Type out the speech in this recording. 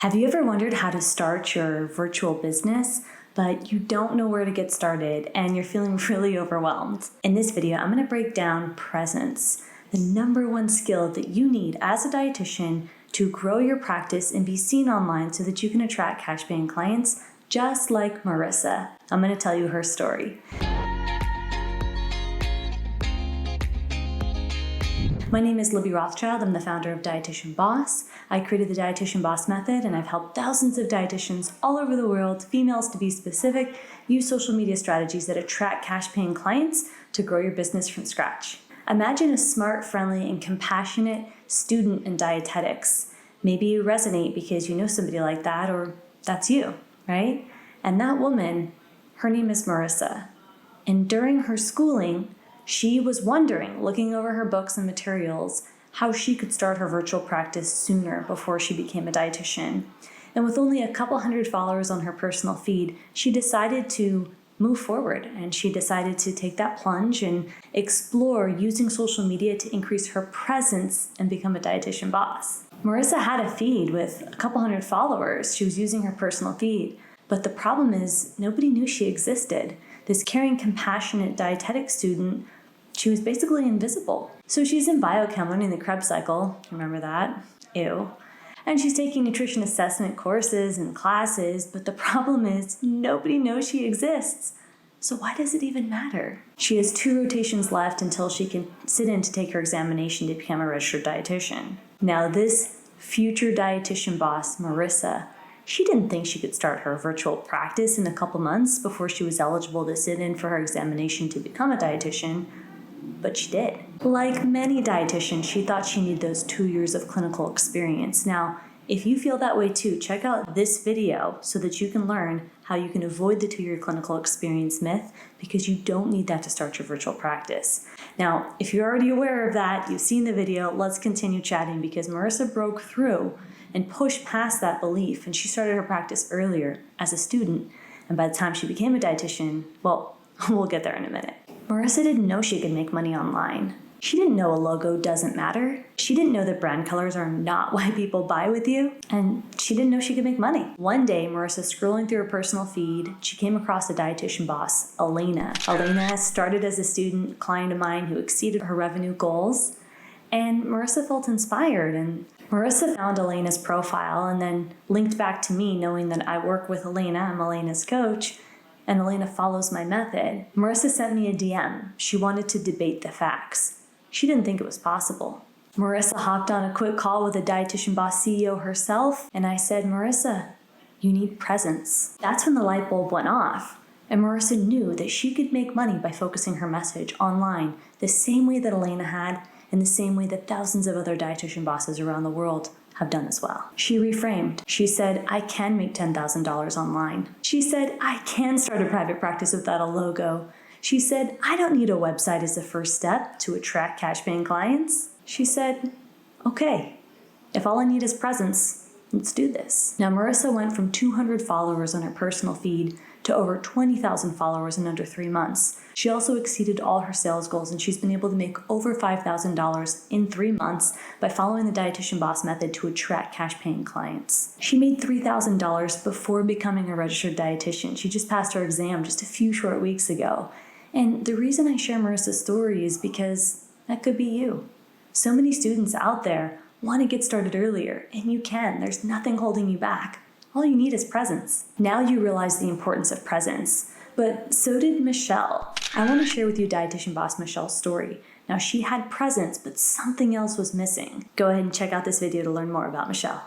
Have you ever wondered how to start your virtual business, but you don't know where to get started and you're feeling really overwhelmed? In this video, I'm going to break down presence, the #1 skill that you need as a dietitian to grow your practice and be seen online so that you can attract cash-paying clients just like Marissa. I'm going to tell you her story. My name is Libby Rothschild. I'm the founder of Dietitian Boss. I created the Dietitian Boss method, and I've helped thousands of dietitians all over the world, females to be specific, use social media strategies that attract cash-paying clients to grow your business from scratch. Imagine a smart, friendly, and compassionate student in dietetics. Maybe you resonate because you know somebody like that, or that's you, right? And that woman, her name is Marissa. And during her schooling, she was wondering, looking over her books and materials, how she could start her virtual practice sooner before she became a dietitian. And with only a couple hundred followers on her personal feed, she decided to move forward, and she decided to take that plunge and explore using social media to increase her presence and become a dietitian boss. Marissa had a feed with a couple hundred followers. She was using her personal feed, but the problem is nobody knew she existed. This caring, compassionate dietetic student, she was basically invisible. So she's in biochem learning the Krebs cycle. Remember that? Ew. And she's taking nutrition assessment courses and classes, but the problem is nobody knows she exists. So why does it even matter? She has 2 rotations left until she can sit in to take her examination to become a registered dietitian. Now this future dietitian boss, Marissa, she didn't think she could start her virtual practice in a couple months before she was eligible to sit in for her examination to become a dietitian, but she did. Like many dietitians, she thought she needed those 2 years of clinical experience. Now, if you feel that way too, check out this video so that you can learn how you can avoid the 2-year clinical experience myth, because you don't need that to start your virtual practice. Now, if you're already aware of that, you've seen the video, let's continue chatting, because Marissa broke through and pushed past that belief, and she started her practice earlier as a student. And by the time she became a dietitian, well, we'll get there in a minute. Marissa didn't know she could make money online. She didn't know a logo doesn't matter. She didn't know that brand colors are not why people buy with you. And she didn't know she could make money. One day, Marissa, scrolling through her personal feed, she came across a dietitian boss, Elena. Elena started as a student client of mine who exceeded her revenue goals. And Marissa felt inspired, and Marissa found Elena's profile and then linked back to me, knowing that I work with Elena, I'm Elena's coach, and Elena follows my method. Marissa sent me a DM. She wanted to debate the facts. She didn't think it was possible. Marissa hopped on a quick call with the Dietitian Boss CEO herself, and I said, Marissa, you need presence. That's when the light bulb went off. And Marissa knew that she could make money by focusing her message online the same way that Elena had, and the same way that thousands of other dietitian bosses around the world have done as well. She reframed. She said, I can make $10,000 online. She said, I can start a private practice without a logo. She said, I don't need a website as the first step to attract cash-paying clients. She said, okay, if all I need is presence, let's do this. Now, Marissa went from 200 followers on her personal feed to over 20,000 followers in under 3 months. She also exceeded all her sales goals, and she's been able to make over $5,000 in 3 months by following the Dietitian Boss method to attract cash-paying clients. She made $3,000 before becoming a registered dietitian. She just passed her exam just a few short weeks ago. And the reason I share Marissa's story is because that could be you. So many students out there want to get started earlier, and you can. There's nothing holding you back. All you need is presence. Now you realize the importance of presence, but so did Michelle. I want to share with you Dietitian Boss Michelle's story. Now, she had presence, but something else was missing. Go ahead and check out this video to learn more about Michelle.